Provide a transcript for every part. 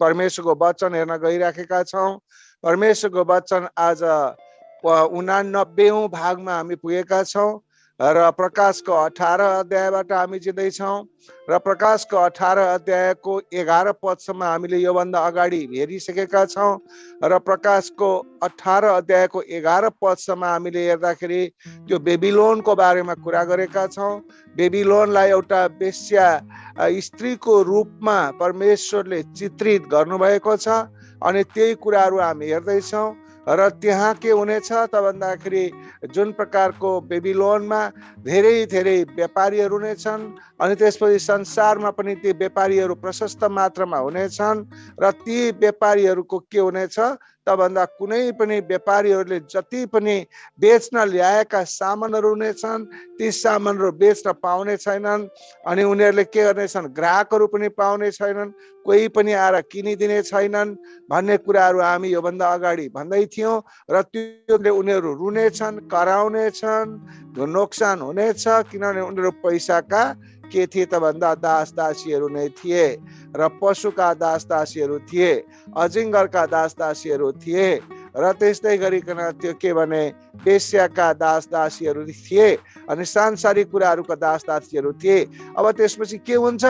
परमेश्वरको वचन हेर्न गइराखेका छौँ। परमेश्वरको वचन आज 89औं भागमा हामी पुगेका छौँ र प्रकाशको 18 अध्यायबाट हामी जिँदैछौँ र प्रकाशको 18 अध्यायको 11 पदसम्म हामीले योभन्दा अगाडि हेरिसकेका छौँ र प्रकाशको 18 अध्यायको 11 पदसम्म हामीले हेर्दाखेरि त्यो बेबिलोनको बारेमा कुरा गरेका छौँ। बेबिलोनलाई एउटा वेश्या स्त्रीको रूपमा परमेश्वरले चित्रित गर्नुभएको छ अनि त्यही कुराहरू हामी हेर्दैछौँ र त्यहाँ के हुनेछ त भन्दाखेरि जुन प्रकारको बेबिलोनमा धेरै धेरै व्यापारीहरू नै छन् अनि त्यसपछि संसारमा पनि ती व्यापारीहरू प्रशस्त मात्रामा हुनेछन् र ती व्यापारीहरूको के हुनेछ त भन्दा कुनै पनि व्यापारीहरूले जति पनि बेच्न ल्याएका सामानहरू हुनेछन् ती सामानहरू बेच्न पाउने छैनन् अनि उनीहरूले के गर्नेछन्, ग्राहकहरू पनि पाउने छैनन्, कोही पनि आएर किनिदिने छैनन् भन्ने कुराहरू हामी योभन्दा अगाडि भन्दै थियौँ र त्योले उनीहरू रुनेछन्, कराउनेछन्, नोक्सान हुनेछ किनभने उनीहरू पैसाका के थिए त भन्दा दास दासीहरू नै थिए र पशुका दास दासीहरू थिए, अजिङ्गरका दास दासीहरू थिए र त्यस्तै गरिकन त्यो के भने वेश्याका दास दासीहरू थिए अनि सांसारिक कुराहरूका दास दासीहरू थिए। अब त्यसपछि के हुन्छ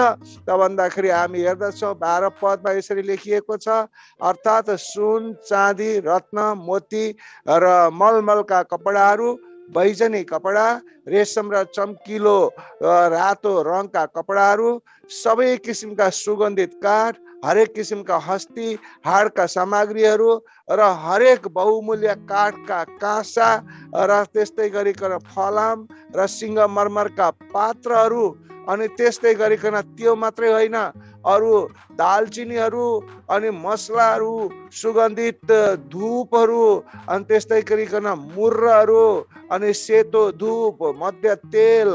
त भन्दाखेरि हामी हेर्दछौँ 12 पदमा यसरी लेखिएको छ, अर्थात् सुन चाँदी रत्न मोती र मलमलका कपडाहरू, बैजनी कपडा, रेशम र चम्किलो रातो रङका कपडाहरू, सबै किसिमका सुगन्धित काठ, हरेक किसिमका हस्ती हाडका सामग्रीहरू र हरेक बहुमूल्य काठका काँसा र त्यस्तै गरिकन फलाम र सिंहमरमरका पात्रहरू अनि त्यस्तै गरिकन त्यो मात्रै होइन, अरू दालचिनीहरू अनि मसलाहरू, सुगन्धित धुपहरू अनि त्यस्तै गरिकन मुर्रहरू अनि सेतो धुप, मध्य तेल,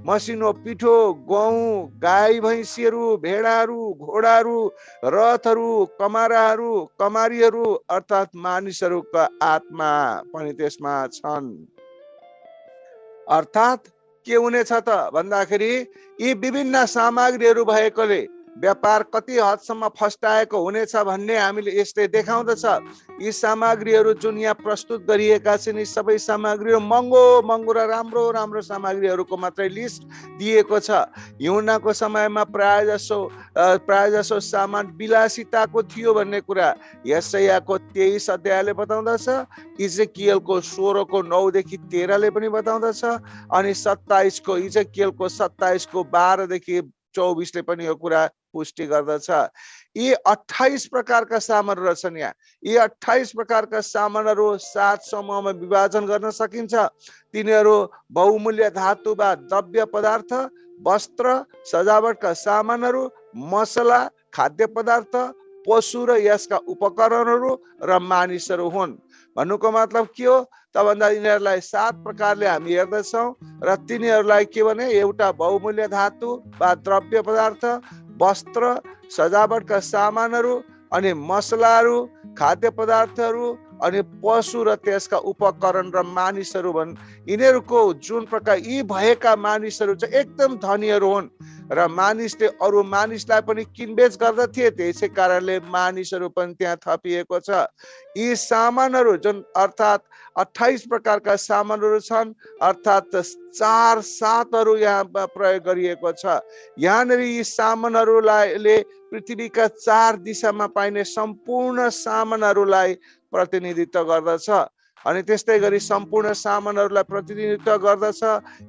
मसिनो पिठो, गहुँ, गाई भैँसीहरू, भेडाहरू, घोडाहरू, रथहरू, कमाराहरू, कमारीहरू अर्थात् मानिसहरूका आत्मा पनि त्यसमा छन्। अर्थात् के हुनेछ त भन्दाखेरि यी विभिन्न सामग्रीहरू भएकोले व्यापार कति हदसम्म फस्टाएको हुनेछ भन्ने हामीले यसले देखाउँदछ। यी सामग्रीहरू जुन यहाँ प्रस्तुत गरिएका छन् यी सबै सामग्रीहरू महँगो महँगो र राम्रो राम्रो सामग्रीहरूको मात्रै लिस्ट दिएको छ। यूहन्नाको समयमा प्राय जसो सामान विलासिताको थियो भन्ने कुरा यशायाको 23 अध्यायले बताउँदछ, इजेकियलको 16को 9 देखि 13 ले पनि बताउँदछ अनि 27 को इजेकियलको 27 को 12 देखि 24 ले पनि यो कुरा पुष्टि गर्दछ। यी 28 प्रकारका सामानहरू छन्। यहाँ यी 28 प्रकारका सामानहरू 7 समूहमा विभाजन गर्न सकिन्छ। तिनीहरू बहुमूल्य धातु वा द्रव्य पदार्थ, वस्त्र, सजावटका सामानहरू, मसला, खाद्य पदार्थ, पशु र यसका उपकरणहरू र मानिसहरू हुन्। भन्नुको मतलब के हो त भन्दा यिनीहरूलाई 7 प्रकारले हामी हेर्दछौँ र तिनीहरूलाई के भने एउटा बहुमूल्य धातु वा द्रव्य पदार्थ, वस्त्र, सजावटका सामानहरू अनि मसलाहरू, खाद्य पदार्थहरू अनि पशु र त्यसका उपकरण र मानिसहरू भन्। यिनीहरूको जुन प्रकार यी भएका मानिसहरू चाहिँ एकदम धनीहरू हुन् र मानिसले अरू मानिसलाई पनि किनबेच गर्दथे, त्यसै कारणले मानिसहरू पनि त्यहाँ थपिएको छ। यी सामानहरू जुन अर्थात् 28 प्रकारका सामानहरू छन् अर्थात् 4 सातहरू यहाँ प्रयोग गरिएको छ। यहाँनिर यी सामानहरूले पृथ्वीका 4 दिशामा पाइने सम्पूर्ण सामानहरूलाई प्रतिनिधित्व गर्दछ अनि त्यस्तै गरी सम्पूर्ण सामानहरूलाई प्रतिनिधित्व गर्दछ।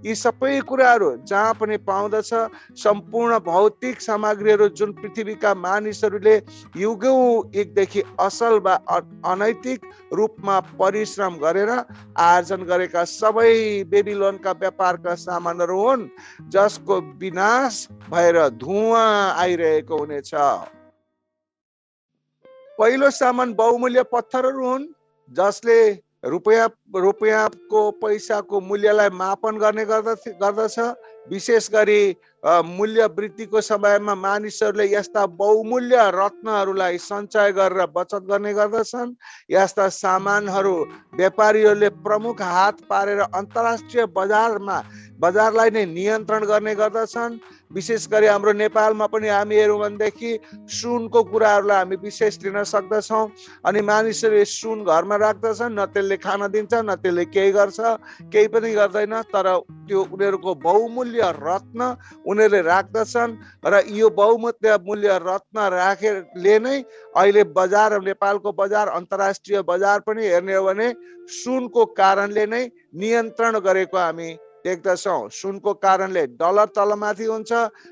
यी सबै कुराहरू जहाँ पनि पाउँदछ सम्पूर्ण भौतिक सामग्रीहरू जुन पृथ्वीका मानिसहरूले युगौँ एकदेखि असल वा अनैतिक रूपमा परिश्रम गरेर आर्जन गरेका सबै बेबिलोनका व्यापारका सामानहरू हुन् जसको विनाश भएर धुवाँ आइरहेको हुनेछ। पहिलो सामान बहुमूल्य पत्थरहरू हुन् जसले रुपैयाँको पैसाको मूल्यलाई मापन गर्ने गर्दछ। विशेष गरी मूल्य वृद्धिको समयमा मानिसहरूले यस्ता बहुमूल्य रत्नहरूलाई सञ्चय गरेर बचत गर्ने गर्दछन्। यस्ता सामानहरू व्यापारीहरूले प्रमुख हात पारेर अन्तर्राष्ट्रिय बजारलाई नै नियन्त्रण गर्ने गर्दछन् विशेष गरी हाम्रो नेपालमा पनि हामी हेरौँ भनेदेखि सुनको कुराहरूलाई हामी विशेष लिन सक्दछौँ। अनि मानिसहरूले सुन घरमा राख्दछन्, न त्यसले खान दिन्छ, न त्यसले केही गर्छ, केही पनि गर्दैन, तर त्यो उनीहरूको बहुमूल्य रत्न उनीहरूले राख्दछन्। र यो बहुमूल्य रत्न राखेरले नै अहिले बजार, नेपालको बजार, अन्तर्राष्ट्रिय बजार पनि हेर्ने हो भने सुनको कारणले नै नियन्त्रण गरेको हामी देख्दछौँ। सुनको कारणले डलर तलमाथि हुन्छ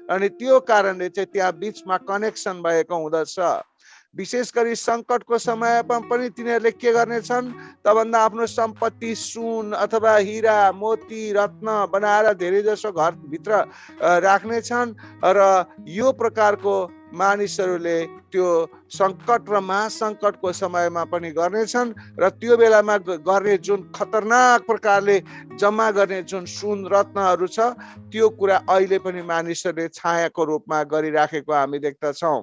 अनि त्यो कारणले चाहिँ त्यहाँ बिचमा कनेक्सन भएको हुँदछ। विशेष गरी सङ्कटको समयमा पनि तिनीहरूले के गर्नेछन् त भन्दा आफ्नो सम्पत्ति सुन अथवा हिरा मोती रत्न बनाएर धेरै जसो घरभित्र राख्नेछन्। र यो प्रकारको मानिसहरूले त्यो सङ्कट र महासङ्कटको समयमा पनि गर्नेछन्। र त्यो बेलामा गर्ने जुन खतरनाक प्रकारले जम्मा गर्ने जुन सुन रत्नहरू छ त्यो कुरा अहिले पनि मानिसहरूले छायाको रूपमा गरिराखेको हामी देख्दछौँ।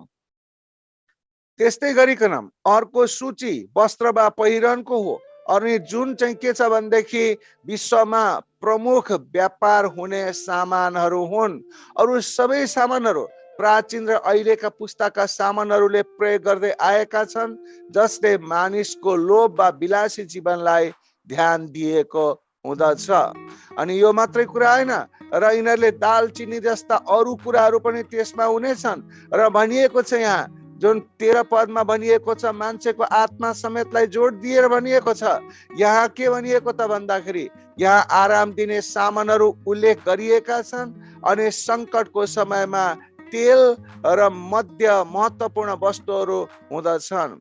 त्यस्तै गरिकन अर्को सूची वस्त्र वा पहिरनको हो। अनि जुन चाहिँ के छ भनेदेखि विश्वमा प्रमुख व्यापार हुने सामानहरू हुन्। अरू सबै सामानहरू प्राचीन र अहिलेका पुस्ताका सामानहरूले प्रयोग गर्दै आएका छन्, जसले मानिसको लोभ वा विलासी जीवनलाई ध्यान दिएको हुँदछ। अनि यो मात्रै कुरा होइन, र यिनीहरूले दालचिनी जस्ता अरू कुराहरू पनि त्यसमा हुनेछन्। र भनिएको छ यहाँ जुन 13 पदमा भनिएको छ, मान्छेको आत्मा समेतलाई जोड दिएर भनिएको छ। यहाँ के भनिएको त भन्दाखेरि यहाँ आराम दिने सामानहरू उल्लेख गरिएका छन्। अनि सङ्कटको समयमा तेल र मध्य महत्त्वपूर्ण वस्तुहरू हुँदछन्।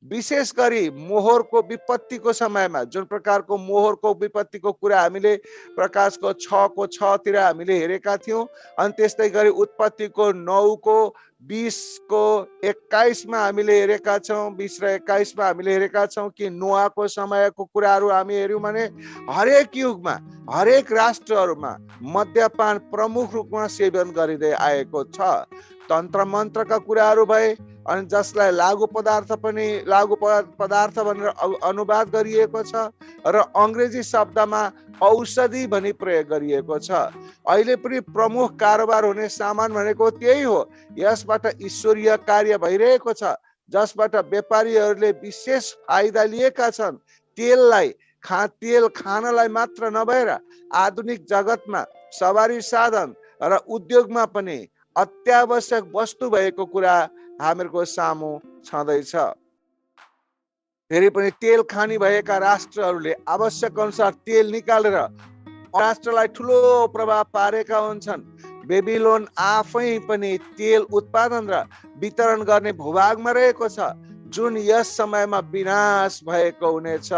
विशेष गरी मोहरको विपत्तिको समयमा जुन प्रकारको मोहरको विपत्तिको कुरा हामीले प्रकाशको 6को 6तिर हामीले हेरेका थियौँ। अनि त्यस्तै गरी उत्पत्तिको 9को 20को 21मा हामीले हेरेका छौँ। 20 र 21मा हामीले हेरेका छौँ कि नोआको समयको कुराहरू हामी हेऱ्यौँ भने हरेक युगमा हरेक राष्ट्रहरूमा मद्यपान प्रमुख रूपमा सेवन गरिँदै आएको छ। तन्त्र मन्त्रका कुराहरू भए, अनि जसलाई लागु पदार्थ भनेर अनुवाद गरिएको छ। र अङ्ग्रेजी शब्दमा औषधि भनी प्रयोग गरिएको छ। अहिले पनि प्रमुख कारोबार हुने सामान भनेको त्यही हो। यसबाट ईश्वरीय कार्य भइरहेको छ, जसबाट व्यापारीहरूले विशेष फाइदा लिएका छन्। तेल खानलाई मात्र नभएर आधुनिक जगतमा सवारी साधन र उद्योगमा पनि अत्यावश्यक वस्तु भएको कुरा हामीहरूको सामु छँदैछ। फेरि पनि तेल खानी भएका राष्ट्रहरूले आवश्यक अनुसार तेल निकालेर राष्ट्रलाई ठुलो प्रभाव पारेका हुन्छन्। बेबिलोन आफै पनि तेल उत्पादन र वितरण गर्ने भूभागमा रहेको छ, जुन यस समयमा विनाश भएको हुनेछ।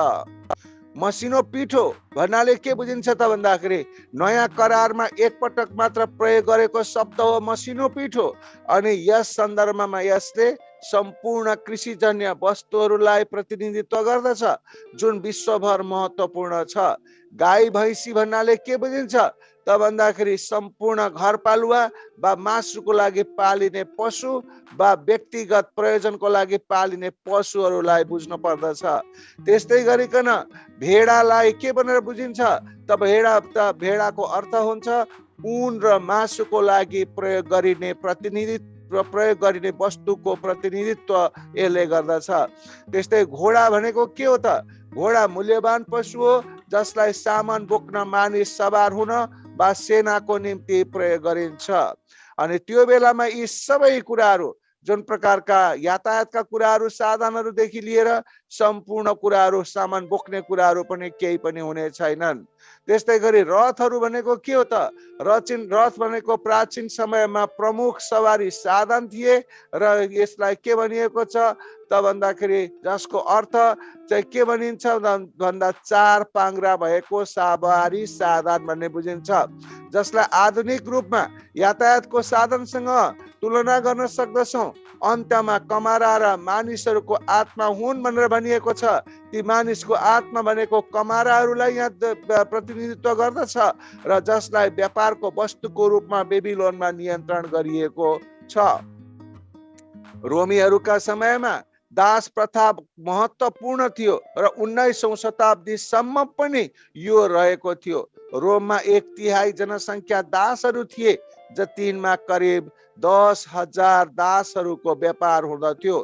मसिनो पिठो भन्नाले के बुझिन्छ त भन्दाखेरि नयाँ करारमा एकपटक मात्र प्रयोग गरेको शब्द हो मसिनो पिठो। अनि यस सन्दर्भमा यसले सम्पूर्ण कृषिजन्य वस्तुहरूलाई प्रतिनिधित्व गर्दछ, जुन विश्वभर महत्त्वपूर्ण छ। गाई भैँसी भन्नाले के बुझिन्छ त भन्दाखेरि सम्पूर्ण घरपालुवा वा मासुको लागि पालिने पशु वा व्यक्तिगत प्रयोजनको लागि पालिने पशुहरूलाई बुझ्नु पर्दछ। त्यस्तै गरिकन भेडालाई के भनेर बुझिन्छ त भेडाको अर्थ हुन्छ ऊन र मासुको लागि प्रयोग गरिने वस्तुको प्रतिनिधित्व यसले गर्दछ। त्यस्तै घोडा भनेको के हो त? घोडा मूल्यवान पशु हो, जसलाई सामान बोक्न मानिस सवार हुन वा सेनाको निम्ति प्रयोग गरिन्छ। अनि त्यो बेलामा यी सबै कुराहरू जुन प्रकारका यातायातका कुराहरू साधनहरूदेखि लिएर सम्पूर्ण कुराहरू सामान बोक्ने कुराहरू पनि केही पनि हुने छैनन्। त्यस्तै गरी रथहरू भनेको के हो त? रथ भनेको प्राचीन समयमा प्रमुख सवारी साधन थिए र यसलाई के भनिएको छ त भन्दाखेरि जसको अर्थ चाहिँ के भनिन्छ भन्दा 4 पाङ्ग्रा भएको सवारी साधन भन्ने बुझिन्छ, जसलाई आधुनिक रूपमा यातायातको साधनसँग तुलना गर्न सक्दछौँ। अन्त्यमा कमारा र मानिसहरूको आत्मा हुन् भनेर भनिएको छ। ती मानिसको आत्मा भनेको कमाराहरूलाई यहाँ प्रतिनिधित्व गर्दछ र जसलाई व्यापारको वस्तुको रूपमा बेबिलोनमा नियन्त्रण गरिएको छ। रोमीहरूका समयमा दास प्रथा महत्त्वपूर्ण थियो र 19औं शताब्दीसम्म पनि यो रहेको थियो। रोममा 1/3 जनसङ्ख्या दासहरू थिए। जतिनमा करिब 10,000 दासहरूको व्यापार हुँदथ्यो।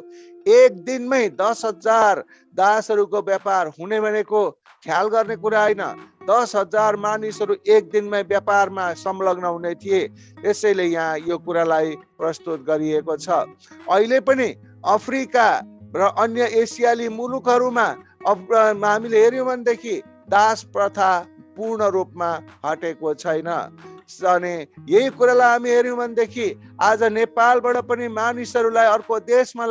एक दिनमै 10,000 दासहरूको व्यापार हुने भनेको ख्याल गर्ने कुरा होइन। 10,000 मानिसहरू एक दिनमै व्यापारमा संलग्न हुने थिए। यसैले यहाँ यो कुरालाई प्रस्तुत गरिएको छ। अहिले पनि अफ्रिका र अन्य एसियाली मुलुकहरूमा हामीले हेर्यौँ भनेदेखि दास प्रथा पूर्ण रूपमा हटेको छैन। अनि यही कुरालाई हामी हेर्यौँ भनेदेखि आज नेपालबाट पनि मानिसहरूलाई अर्को देशमा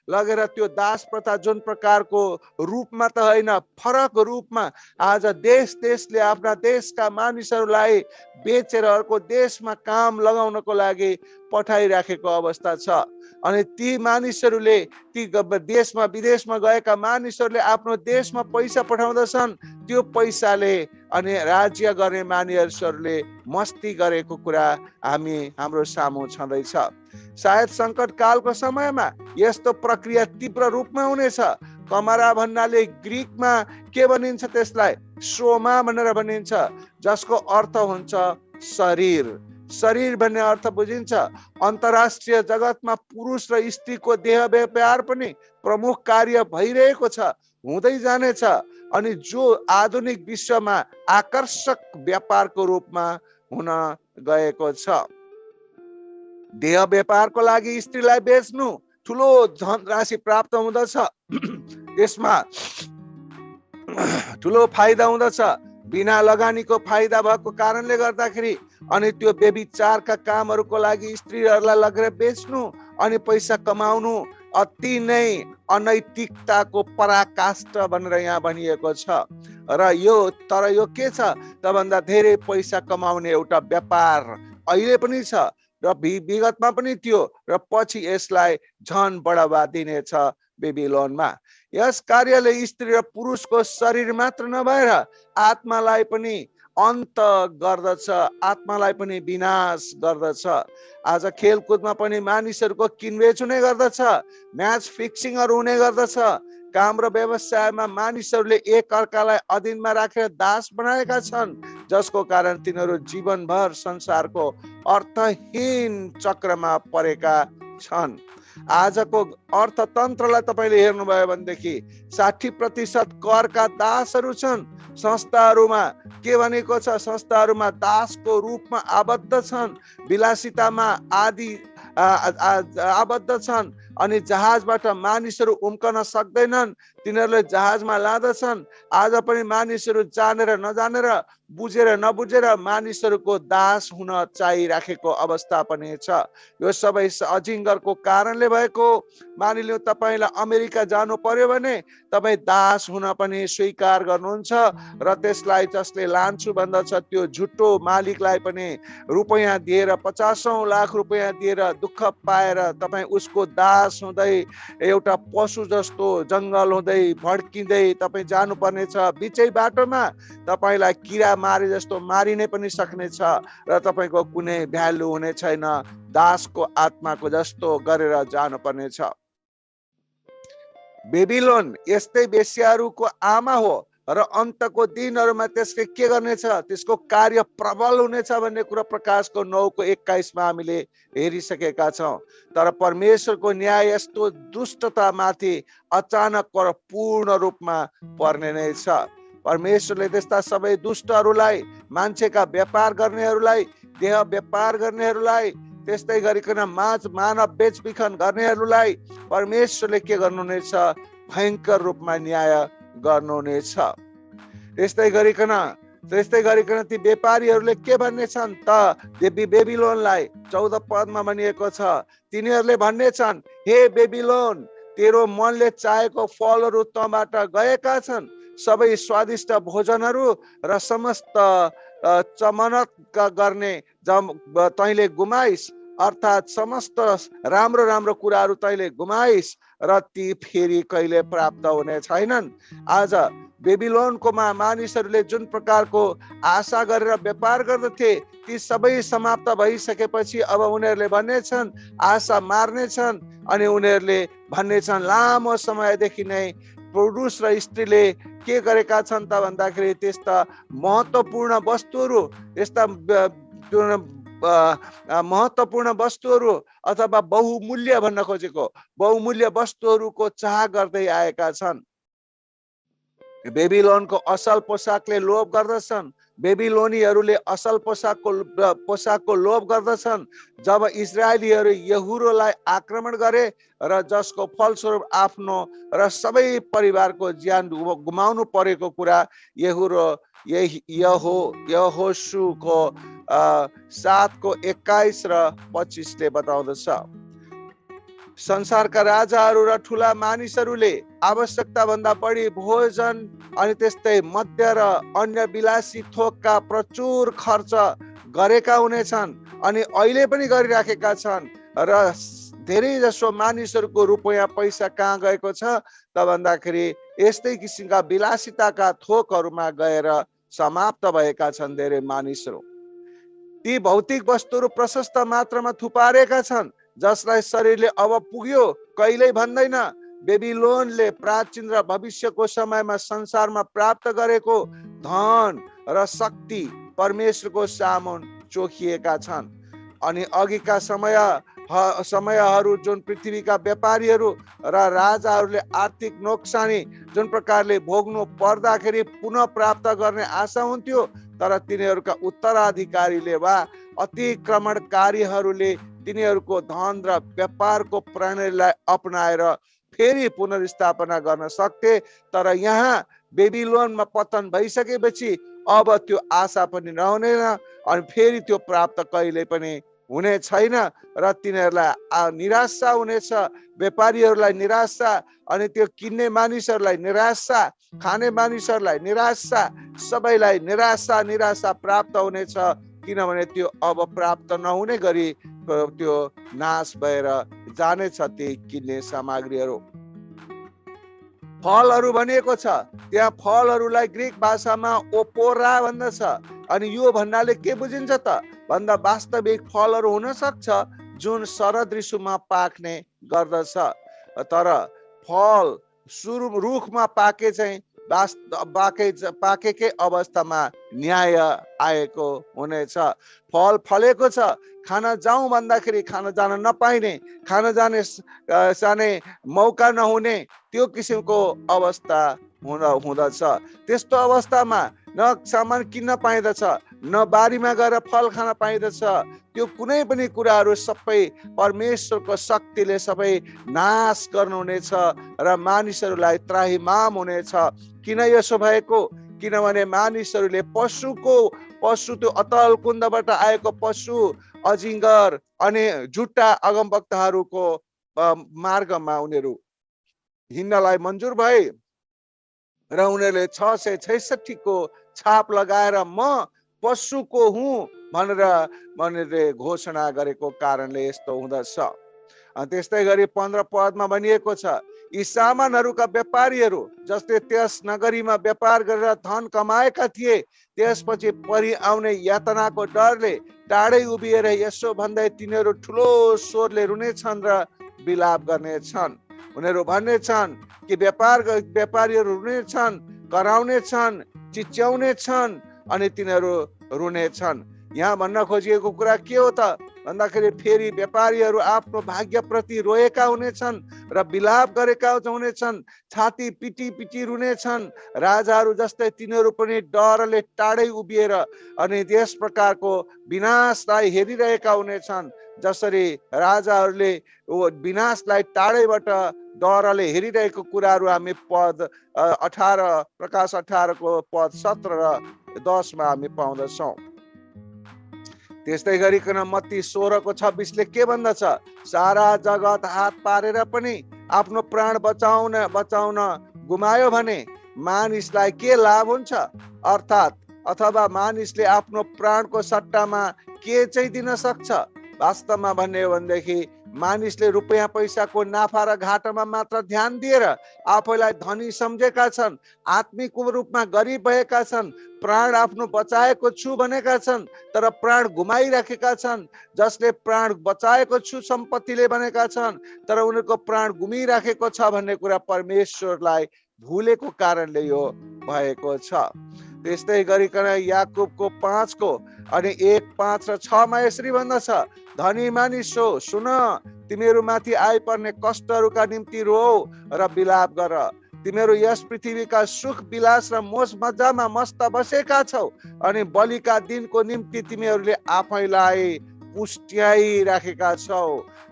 लगेर त्यो दास प्रथा जुन प्रकारको रूपमा त होइन, फरक रूपमा आज देशले आफ्ना देशका मानिसहरूलाई बेचेर अर्को देशमा काम लगाउनको लागि पठाइराखेको अवस्था छ। अनि ती मानिसहरूले, ती देशमा विदेशमा गएका मानिसहरूले आफ्नो देशमा पैसा पठाउँदछन्। त्यो पैसाले अनि राज्य गर्ने मानिसहरूले मस्ती गरेको कुरा हाम्रो सामु छँदैछ। सायद सङ्कट कालको समयमा यस्तो प्रक्रिया तीव्र रूपमा हुनेछ। कमरा भन्नाले ग्रीकमा के भनिन्छ? त्यसलाई सोमा भनेर भनिन्छ, जसको अर्थ हुन्छ शरीर। शरीर भन्ने अर्थ बुझिन्छ। अन्तर्राष्ट्रिय जगतमा पुरुष र स्त्रीको देह व्यापार पनि प्रमुख कार्य भइरहेको छ, हुँदै जानेछ। अनि जो आधुनिक विश्वमा आकर्षक व्यापारको रूपमा हुन गएको छ। देह व्यापारको लागि स्त्रीलाई बेच्नु ठुलो धनराशि प्राप्त हुँदछ, त्यसमा ठुलो फाइदा हुँदछ। बिना लगानीको फाइदा भएको कारणले गर्दाखेरि अनि त्यो व्यभिचारका कामहरूको लागि स्त्रीहरूलाई लगेर बेच्नु अनि पैसा कमाउनु अति नै अनैतिकताको पराकाष्ठ भनेर यहाँ भनिएको छ। र यो के छ त भन्दा धेरै पैसा कमाउने एउटा व्यापार अहिले पनि छ र विगतमा पनि थियो र पछि यसलाई झन बढावा दिनेछ बेबिलोनमा। यस कार्यले स्त्री र पुरुषको शरीर मात्र नभएर आत्मालाई पनि अन्त गर्दछ, आत्मालाई पनि विनाश गर्दछ। आज खेलकुदमा पनि मानिसहरूको किनबेच हुने गर्दछ, म्याच फिक्सिङहरू हुने गर्दछ। काम र व्यवसायमा मानिसहरूले एक अर्कालाई अधीनमा राखेर दास बनाएका छन्, जसको कारण तिनीहरू जीवनभर संसारको अर्थहीन चक्रमा परेका छन्। आजको अर्थतन्त्रलाई तपाईँले हेर्नुभयो भनेदेखि 60% करका दासहरू छन्। संस्थाहरूमा के भनेको छ? संस्थाहरूमा दासको रूपमा आबद्ध छन्, विलासितामा आदि आबद्ध छन्। अनि जहाजबाट मानिसहरू उम्कन सक्दैनन्, तिनीहरूले जहाजमा लाँदछन्। आज पनि मानिसहरू जानेर नजानेर, बुझेर नबुझेर मानिसहरूको दास हुन चाहिराखेको अवस्था पनि छ। यो सबै अजिङ्गरको कारणले भएको। मानिलिउँ तपाईँलाई अमेरिका जानु पर्यो भने तपाईँ दास हुन पनि स्वीकार गर्नुहुन्छ र त्यसलाई जसले लान्छु भन्दछ त्यो झुटो मालिकलाई पनि रुपैयाँ दिएर 50औं लाख रुपैयाँ दिएर दुःख पाएर तपाईँ उसको दास हुँदै एउटा पशु जस्तो जङ्गल हुँदै भड्किँदै तपाईँ जानुपर्ने छ। बिचै बाटोमा तपाईँलाई किरा मारे जस्तो मारिने पनि सक्ने छ र तपाईँको कुनै भ्यालु हुने छैन। दासको आत्माको जस्तो गरेर जानुपर्ने छ। बेबिलोन यस्तै वेश्याहरूको आमा हो र अन्तको दिनहरूमा त्यसले के गर्नेछ? त्यसको कार्य प्रबल हुनेछ भन्ने कुरा प्रकाशको 9:21 हामीले हेरिसकेका छौँ। तर परमेश्वरको न्याय यस्तो दुष्टतामाथि अचानक र पूर्ण रूपमा पर्ने नै छ। परमेश्वरले त्यस्ता सबै दुष्टहरूलाई, मान्छेका व्यापार गर्नेहरूलाई, देह व्यापार गर्नेहरूलाई, त्यस्तै गरिकन मानव बेचबिखन गर्नेहरूलाई परमेश्वरले के गर्नुहुनेछ? भयङ्कर रूपमा न्याय गर्नुहुनेछ। त्यस्तै गरिकन ती व्यापारीहरूले के भन्ने छन् त? बेबिलोनलाई 14 पदमा भनिएको छ, तिनीहरूले भन्ने छन्, हे बेबिलोन, तेरो मनले चाहेको फलहरू तँबाट गएका छन्। सबै स्वादिष्ट भोजनहरू र समस्त चमत्कार गर्ने तैँले गुमाइस, अर्थात् समस्त राम्रो कुराहरू तैँले गुमाइस र ती फेरि कहिले प्राप्त हुने छैनन्। आज बेबिलोनको मानिसहरूले जुन प्रकारको आशा गरेर व्यापार गर्दथे ती सबै समाप्त भइसकेपछि अब उनीहरूले भन्नेछन्, आशा मार्नेछन् अनि उनीहरूले भन्नेछन्, लामो समयदेखि नै पुरुष र स्त्रीले के गरेका छन् त भन्दाखेरि त्यस्ता महत्त्वपूर्ण वस्तुहरू, यस्ता महत्त्वपूर्ण वस्तुहरू अथवा बहुमूल्य भन्न खोजेको बहुमूल्य वस्तुहरूको चाह गर्दै आएका छन्। बेबिलोनको असल पोसाकले लोभ गर्दछन्। बेबिलोनीहरूले असल पोसाकको लोभ गर्दछन्। जब इजरायलीहरू यहुरोलाई आक्रमण गरे र जसको फलस्वरूप आफ्नो र सबै परिवारको ज्यान गुमाउनु परेको कुरा यहोशुको 7को 21 र 25ले बताउँदछ। संसारका राजाहरू र ठुला मानिसहरूले आवश्यकता भन्दा बढी भोजन अनि त्यस्तै मद्य र अन्य विलासी थोकका प्रचुर खर्च गरेका हुनेछन् अनि अहिले पनि गरिराखेका छन्। र धेरै जसो मानिसहरूको रुपैयाँ पैसा कहाँ गएको छ त भन्दाखेरि यस्तै किसिमका विलासिताका थोकहरूमा गएर समाप्त भएका छन् धेरै मानिसहरू। ती भौतिक वस्तुहरू प्रशस्त मात्रामा थुपारेका छन् जसलाई शरीरले अब पुग्यो कहिल्यै भन्दैन। बेबिलोनले प्राचीन र भविष्यको समयमा संसारमा प्राप्त गरेको धन र शक्ति परमेश्वरको सामुन चोखिएका छन्। अनि अघिका समयहरू जुन पृथ्वीका व्यापारीहरू र राजाहरूले आर्थिक नोक्सानी जुन प्रकारले भोग्नु पर्दाखेरि पुनः प्राप्त गर्ने आशा हुन्थ्यो, तर तिनीहरूका उत्तराधिकारीले वा अतिक्रमणकारीहरूले तिनीहरूको धन र व्यापारको प्रणालीलाई अपनाएर फेरि पुनर्स्थापना गर्न सक्थे। तर यहाँ बेबिलोनमा पतन भइसकेपछि अब त्यो आशा पनि नहुनेन अनि फेरि त्यो प्राप्त कहिले पनि हुने छैन र तिनीहरूलाई निराशा हुनेछ। व्यापारीहरूलाई निराशा अनि त्यो किन्ने मानिसहरूलाई निराशा, खाने मानिसहरूलाई निराशा, सबैलाई निराशा प्राप्त हुनेछ किनभने त्यो अब प्राप्त नहुने गरी त्यो नाश भएर जानेछ ती किन्ने सामग्रीहरू। फलहरू भनिएको छ, त्यहाँ फलहरूलाई ग्रीक भाषामा ओपोरा भन्दछ। अनि यो भन्नाले के बुझिन्छ त भन्दा वास्तविक फलहरू हुन सक्छ जुन शरद ऋतुमा पाक्ने गर्दछ, तर फल रुखमा पाके चाहिँ पाकेकै अवस्थामा न्याय आएको हुनेछ। फल फलेको छ, खान जाउँ भन्दाखेरि खान जान नपाइने, खान जाने मौका नहुने त्यो किसिमको अवस्था हुँदछ। त्यस्तो अवस्थामा न सामान किन्न पाइदछ, न बारीमा गएर फल खान पाइदछ। त्यो कुनै पनि कुराहरू सबै परमेश्वरको शक्तिले सबै नाश गर्नुहुनेछ र मानिसहरूलाई त्राहिमाम हुनेछ। किन यसो भएको? किनभने मानिसहरूले पशु त्यो अतल कुण्डबाट आएको पशु, अजिङ्गर अनि झुट्टा अगमवक्ताहरूको मार्गमा उनीहरू हिँड्नलाई मन्जुर भए र उनीहरूले 666 को छाप लगाएर म पशुको हुँ भनेर घोषणा गरेको कारणले यस्तो हुँदछ। त्यस्तै गरी 15 पदमा भनिएको छ, यी सामानहरूका व्यापारीहरू जसले त्यस नगरीमा व्यापार गरेर धन कमाएका थिए त्यसपछि परि आउने यातनाको डरले टाढै उभिएर यसो भन्दै तिनीहरू ठुलो स्वरले रुनेछन् र विलाप गर्नेछन्। उनीहरू भन्नेछन् कि व्यापारीहरू रुनेछन्, कराउनेछन्, चिच्याउनेछन् अनि तिनीहरू रुनेछन्। यहाँ भन्न खोजिएको कुरा के हो त भन्दाखेरि फेरि व्यापारीहरू आफ्नो भाग्यप्रति रोएका हुनेछन् र विलाप गरेका हुनेछन्, छाती पिटी रुनेछन्। राजाहरू जस्तै तिनीहरू पनि डरले टाढै उभिएर अनि यस प्रकारको विनाशलाई हेरिरहेका हुनेछन्। जसरी राजाहरूले विनाशलाई टाढैबाट डरले हेरिरहेको कुराहरू हामी पद 18 प्रकाश 18 को पद 17 र 10 मा हामी पाउँदछौँ। त्यस्तै गरिकन मत्ती 16 को 26 ले के भन्दछ, सारा जगत हात पारेर पनि आफ्नो प्राण बचाउन गुमायो भने मानिसलाई के लाभ हुन्छ? अथवा मानिसले आफ्नो प्राणको सट्टामा के चाहिँ दिन सक्छ? वास्तवमा भन्ने हो भनेदेखि मानिसले रुपैयाँ पैसाको नाफा र घाटामा मात्र ध्यान दिएर आफैलाई धनी सम्झेका छन्, आत्मिक रूपमा गरिब भएका छन्, प्राण आफ्नो बचाएको छु भनेका छन् तर प्राण गुमाइराखेका छन्। जसले प्राण बचाएको छु सम्पत्तिले भनेका छन् तर उनीहरूको प्राण गुमिराखेको छ भन्ने कुरा परमेश्वरलाई भुलेको कारणले यो भएको छ। त्यस्तै गरिकन याकुबको 5 को अनि 1, 5 र 6 मा यसरी भन्दछ, धनी मानिस हो, सुन, तिमीहरू माथि आइपर्ने कष्टहरूका निम्ति रोऊ र बिलाप गर। तिमीहरू यस पृथ्वीका सुख विलास र मोज मजामा मस्त बसेका छौ अनि बलिका दिनको निम्ति तिमीहरूले आफैलाई पुष्ट्याइराखेका छौ।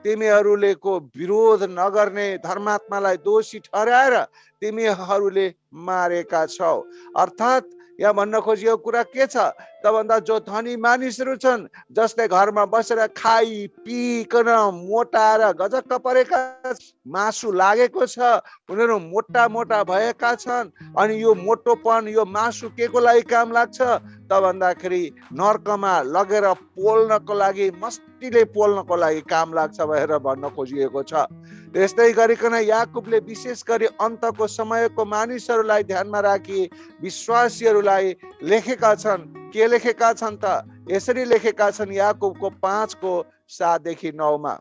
तिमीहरूले को विरोध नगर्ने धर्मात्मालाई दोषी ठहराएर तिमीहरूले मारेका छौ। अर्थात् यहाँ भन्न खोजिएको कुरा के छ त भन्दा जो धनी मानिसहरू छन्, जसले घरमा बसेर खाइ पिकन मोटाएर गजक्क परेका, मासु लागेको छ, उनीहरू मोटा मोटा भएका छन्। अनि यो मोटोपन, यो मासु के को लागि काम लाग्छ त भन्दाखेरि नर्कमा लगेर पोल्नको लागि, मस्तीले पोल्नको लागि काम लाग्छ भनेर भन्न खोजिएको छ। त्यस्तै गरिकन याकुबले विशेष गरी अन्तको समयको मानिसहरूलाई ध्यानमा राखी विश्वासीहरूलाई लेखेका छन्। के लेखेका छन् त? यसरी लेखेका छन् याकुबको 5 को 7 देखि 9 मा,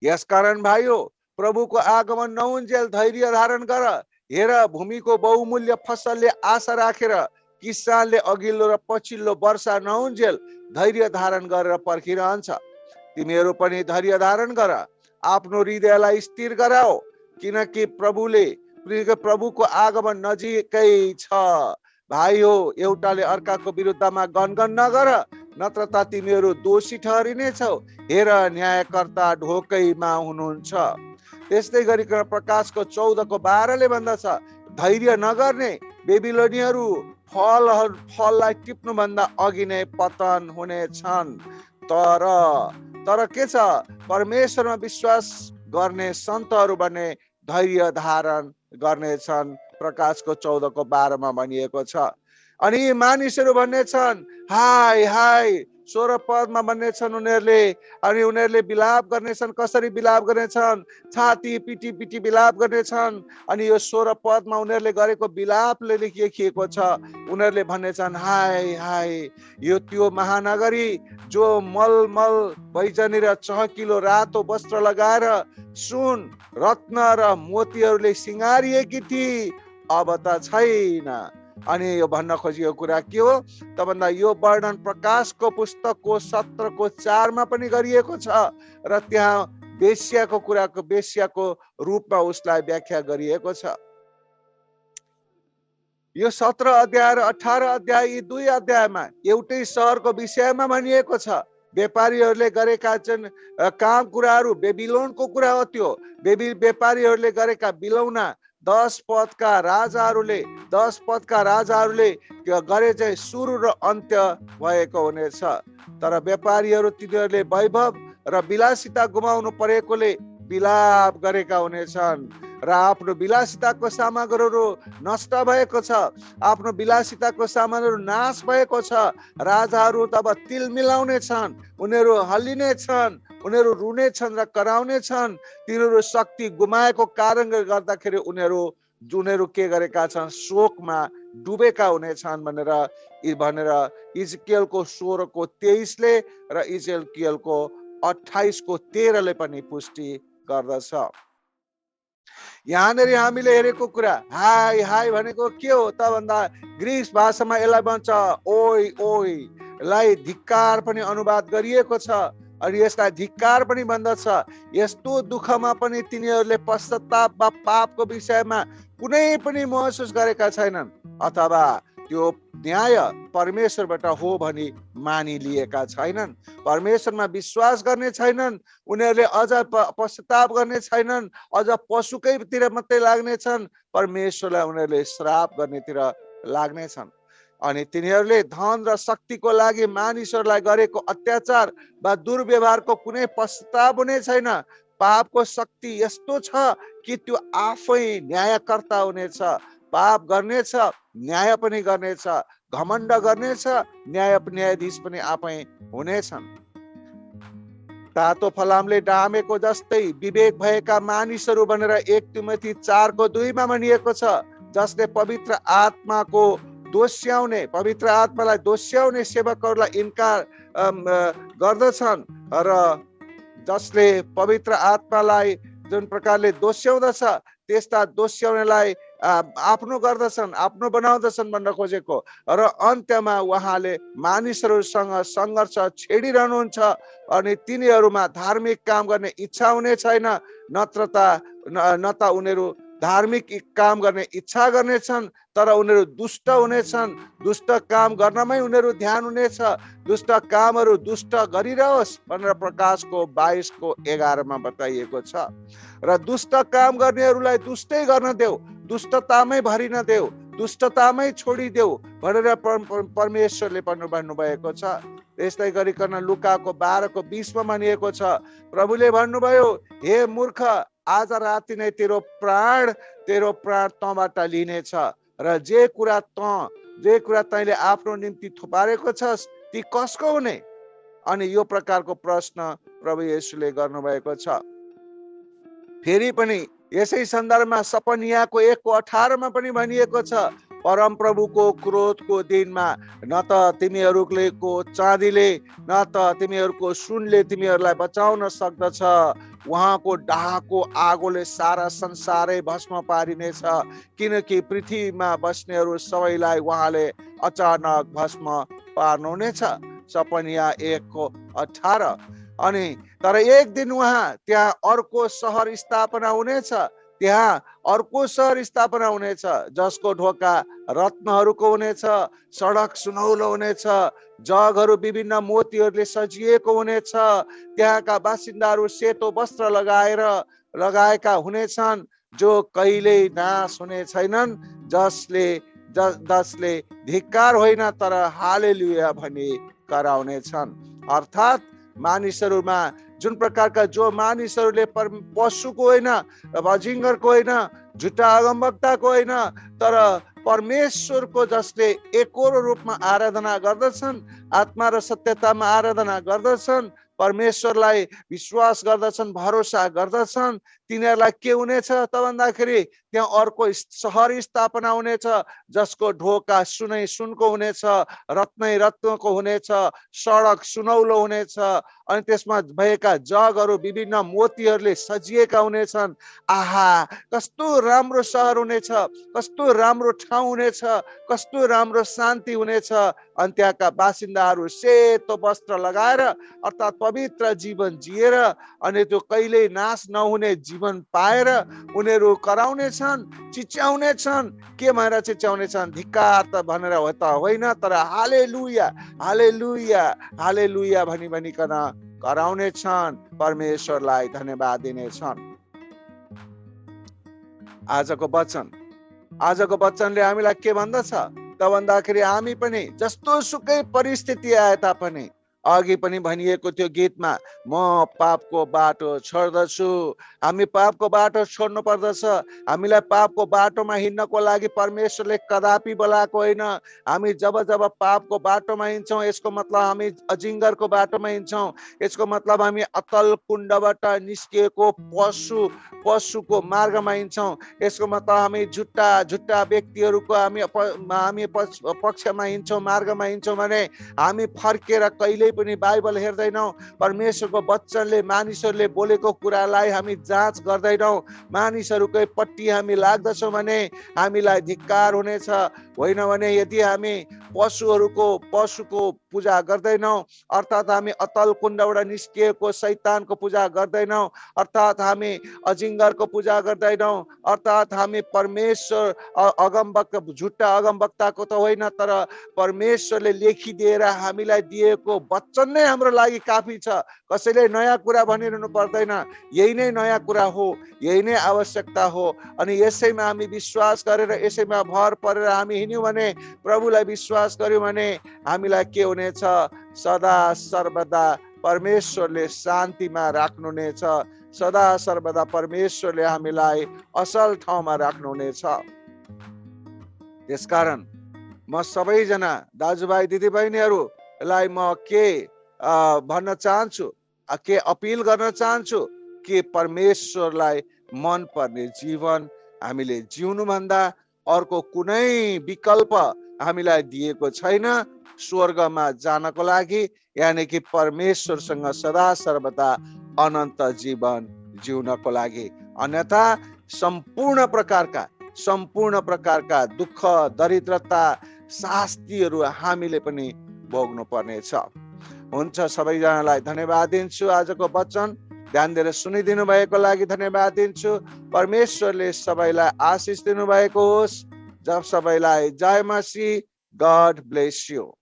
यसकारण भाइयो, प्रभुको आगमन नहुन्जेल धैर्य धारण गर। हेर, भूमिको बहुमूल्य फसलले आशा राखेर किसानले अघिल्लो र पछिल्लो वर्षा नहुन्जेल धैर्य धारण गरेर पर्खिरहन्छ। तिमीहरू पनि धैर्य धारण गर, आफ्नो हृदयलाई स्थिर गराओ, किनकि प्रभुको आगमन नजिकै छ। भाइ हो, एउटाले अर्काको विरुद्धमा गनगन नगर, नत्र त तिमीहरू दोषी ठहरिनेछौ। हेर, न्यायकर्ता ढोकैमा हुनुहुन्छ। त्यस्तै गरिकन प्रकाशको 14 को 12 ले भन्दछ, धैर्य नगर्ने बेबिलोनियहरू फललाई टिप्नु भन्दा अघि नै पतन हुनेछन्। तर के छ, परमेश्वरमा विश्वास गर्ने सन्तहरू भने धैर्य धारण गर्नेछन्। प्रकाशको 14 को 12 मा भनिएको छ। अनि यी मानिसहरू भन्ने छन्, हाय हाय, 16 पदमा भन्ने छन् उनीहरूले, अनि उनीहरूले बिलाप गर्नेछन्। कसरी बिलाप गर्नेछन्? छाती पिटी पिटी बिलाप गर्नेछन्। अनि यो 16 पदमा उनीहरूले गरेको बिलापले लेखिएको छ। उनीहरूले भन्नेछन्, हाय हाय, यो त्यो महानगरी जो मलमल बैजनी र चहकिलो रातो वस्त्र लगाएर सुन, रत्न र मोतीहरूले सिँगारिएकी थिई, अब त छैन। अनि यो भन्न खोजिएको कुरा के हो त भन्दा यो वर्णन प्रकाशको पुस्तकको 17 को 4 मा पनि गरिएको छ र त्यहाँ वेश्याको रूपमा उसलाई व्याख्या गरिएको छ। यो 17 अध्याय र 18 अध्याय, यी 2 अध्यायमा एउटै सहरको विषयमा भनिएको छ। व्यापारीहरूले गरेका काम कुराहरू बेबिलोनको कुरा हो। त्यो व्यापारीहरूले गरेका बिलौना 10 पदका राजाहरूले गरे चाहिँ सुरु र अन्त्य भएको हुनेछ। तर व्यापारीहरू तिनीहरूले वैभव र विलासिता गुमाउनु परेकोले बिलाप गरेका हुनेछन् र आफ्नो विलासिताको सामग्रीहरू नष्ट भएको छ, आफ्नो विलासिताको सामानहरू नाश भएको छ। राजाहरू तब तिल मिलाउने छन्, उनीहरू हल्लिने छन्, उनीहरू रुने छन् र कराउने छन्। तिनीहरू शक्ति गुमाएको कारणले गर्दाखेरि उनीहरू के गरेका छन्? शोकमा डुबेका हुनेछन् भनेर इजकियलको 16 को 23 ले र इजकियलको 28 को 13 ले पनि पुष्टि गर्दछ। यहाँनिर हामीले हेरेको कुरा हाय हाय भनेको के हो त भन्दा ग्रीस भाषामा यसलाई भन्छ ओइ ओइ, लाई धिक्कार पनि अनुवाद गरिएको छ। अनि यसलाई धिक्कार पनि भन्दछ। यस्तो दुःखमा पनि तिनीहरूले पश्चाताप वा पापको विषयमा कुनै पनि महसुस गरेका छैनन्, अथवा त्यो न्याय परमेश्वरबाट हो भनी मानिलिएका छैनन्। परमेश्वरमा विश्वास गर्ने छैनन्, उनीहरूले अझ पश्चाताप गर्ने छैनन्, अझ पशुकैतिर मात्रै लाग्नेछन्, परमेश्वरलाई उनीहरूले श्राप गर्नेतिर लाग्नेछन्। अनि तिनीहरूले धन र शक्तिको लागि मानिसहरूलाई गरेको अत्याचार वा दुर्व्यवहारको कुनै पश्चाताप हुने छैन। पापको शक्ति यस्तो छ कि त्यो आफै न्यायकर्ता हुनेछ, पाप गर्नेछ, न्याय पनि गर्नेछ, घमण्ड गर्नेछ, न्यायाधीश पनि आफै हुनेछन्। तातो फलामले डामेको जस्तै विवेक भएका मानिसहरू भनेर 1 तिमोथी 4 को 2 मा भनिएको छ, जसले पवित्र आत्मालाई दोस्याउने सेवकहरूलाई इन्कार गर्दछन् र जसले पवित्र आत्मालाई जुन प्रकारले दोस्याउँदछ त्यस्ता दोस्याउनेलाई आफ्नो गर्दछन्, आफ्नो बनाउँदछन् भनेर खोजेको र अन्त्यमा उहाँले मानिसहरूसँग सङ्घर्ष छेडिरहनुहुन्छ अनि तिनीहरूमा धार्मिक काम गर्ने इच्छा हुने छैन, न त उनीहरू धार्मिक काम गर्ने इच्छा गर्नेछन् तर उनीहरू दुष्ट हुनेछन्, दुष्ट काम गर्नमै उनीहरू ध्यान हुनेछ, दुष्ट कामहरू दुष्ट गरिरहोस् भनेर प्रकाशको 22:11 बताइएको छ। र दुष्ट काम गर्नेहरूलाई दुष्टै गर्न देऊ, दुष्टतामै भरिन देऊ, दुष्टतामै छोडिदेऊ भनेर परमेश्वरले भन्नुभएको छ। त्यस्तै गरिकन लुकाको 12:20 भनिएको छ, प्रभुले भन्नुभयो, हे मूर्ख, आज राति नै तेरो प्राण तँबाट लिनेछ र जे कुरा तैँले आफ्नो निम्ति थुपारेको छस् ती कसको हुने? अनि यो प्रकारको प्रश्न प्रभु येशूले गर्नुभएको छ। फेरि पनि यसै सन्दर्भमा सपनियाको 1:18 पनि भनिएको छ, परम प्रभुको क्रोधको दिनमा न त तिमीहरूको चाँदीले न त तिमीहरूको सुनले तिमीहरूलाई बचाउन सक्दछ, उहाँको डाहको आगोले सारा संसारै भस्म पारिनेछ, किनकि पृथ्वीमा बस्नेहरू सबैलाई उहाँले अचानक भस्म पार्नुहुनेछ। सपनिया 1:18। अनि तर एक दिन उहाँ त्यहाँ अर्को सहर स्थापना हुनेछ, जसको ढोका रत्नहरूको हुनेछ, सडक सुनौलो हुनेछ, जगहरू विभिन्न मोतीहरूले सजिएको हुनेछ, त्यहाँका बासिन्दाहरू सेतो वस्त्र लगाएका हुनेछन् जो कहिल्यै नाश हुने छैनन्, जसले धिक्कार होइन तर हालेलुया भनी कराउनेछन्। अर्थात् मानिसहरूमा जुन प्रकारका जो मानिसहरूले पशुको होइन, अजिङ्गरको होइन, झुट्टा अगमवक्ताको होइन, तर परमेश्वरको जसले एकोरो रूपमा आराधना गर्दछन्, आत्मा र सत्यतामा आराधना गर्दछन्, परमेश्वरलाई विश्वास गर्दछन्, भरोसा गर्दछन्, तिनीहरूलाई के हुनेछ त भन्दाखेरि त्यहाँ अर्को सहर स्थापना हुनेछ जसको ढोका सुनै सुनको हुनेछ, रत्नै रत्नको हुनेछ, सडक सुनौलो हुनेछ, अनि त्यसमा भएका जगहरू विभिन्न मोतीहरूले सजिएका हुनेछन्। आहा, कस्तो राम्रो सहर हुनेछ, कस्तो राम्रो ठाउँ हुनेछ, कस्तो राम्रो शान्ति हुनेछ। अनि त्यहाँका बासिन्दाहरू सेतो वस्त्र लगाएर अर्थात् पवित्र जीवन जिएर अनि त्यो कहिल्यै नाश नहुने जीवन पाएर उनीहरू कराउनेछन्, चिच्याउनेछन्। के भनेर चिच्याउनेछन्? धिक्कार त भनेर होइन, तर हालेलुया हालेलुया हालेलुया भनिकन कराउनेछन्, परमेश्वरलाई धन्यवाद दिनेछन्। आजको वचनले हामीलाई के भन्दछ त भन्दाखेरि हामी पनि जस्तो सुकै परिस्थिति आए तापनि, अघि पनि भनिएको थियो गीतमा, म पापको बाटो छोड्दछु। हामी पापको बाटो छोड्नु पर्दछ। हामीलाई पापको बाटोमा हिँड्नको लागि परमेश्वरले कदापि बोलाएको होइन। हामी जब पापको बाटोमा हिँड्छौँ यसको मतलब हामी अजिङ्गरको बाटोमा हिँड्छौँ, यसको मतलब हामी अतल कुण्डबाट निस्किएको पशुको मार्गमा हिँड्छौँ, यसको मतलब हामी झुट्टा व्यक्तिहरूको हामी पक्षमा हिँड्छौँ, मार्गमा हिँड्छौँ भने हामी फर्केर कहिले पनि बाइबल हेर्दैनौँ, परमेश्वरको वचनले मानिसहरूले बोलेको कुरालाई हामी जाँच गर्दैनौँ, मानिसहरूकै पट्टि हामी लाग्दछौँ भने हामीलाई धिक्कार हुनेछ। होइन भने यदि हामी पशुको पूजा गर्दैनौँ, अर्थात् हामी अतल कुण्डबाट निस्किएको शैतानको पूजा गर्दैनौँ, अर्थात् हामी अजिङ्गरको पूजा गर्दैनौँ, अर्थात् हामी परमेश्वर झुट्टा अगमवक्ताको त होइन, तर परमेश्वरले लेखिदिएर हामीलाई दिएको वचन नै हाम्रो लागि काफी छ। कसैले नयाँ कुरा भनिरहनु पर्दैन, यही नै नयाँ कुरा हो, यही नै आवश्यकता हो। अनि यसैमा हामी विश्वास गरेर यसैमा भर परेर हामी हिँड्यौँ भने, प्रभुलाई विश्वास गर्यौँ भने हामीलाई के हुनेछ? सदा सर्वदा परमेश्वरले शान्तिमा राख्नुहुनेछ, सदा सर्वदा परमेश्वरले हामीलाई असल ठाउँमा राख्नुहुनेछ। त्यसकारण म सबैजना दाजुभाइ दिदीबहिनीहरूलाई म के भन्न चाहन्छु, के अपिल गर्न चाहन्छु कि परमेश्वरलाई मन पर्ने जीवन हामीले जिउनुभन्दा अर्को कुनै विकल्प हामीलाई दिएको छैन स्वर्गमा जानको लागि, यानि कि परमेश्वरसँग सदा सर्वदा अनन्त जीवन जिउनको लागि, अन्यथा सम्पूर्ण प्रकारका दुःख, दरिद्रता, शास्तिहरू हामीले पनि भोग्नु पर्नेछ। हुन्छ, सबैजनालाई धन्यवाद दिन्छु। आजको वचन ध्यान दिएर सुनिदिनु भएको लागि धन्यवाद दिन्छु। परमेश्वरले सबैलाई आशिष दिनु भएको होस्। जब सबैलाई जय मसीह। God bless you.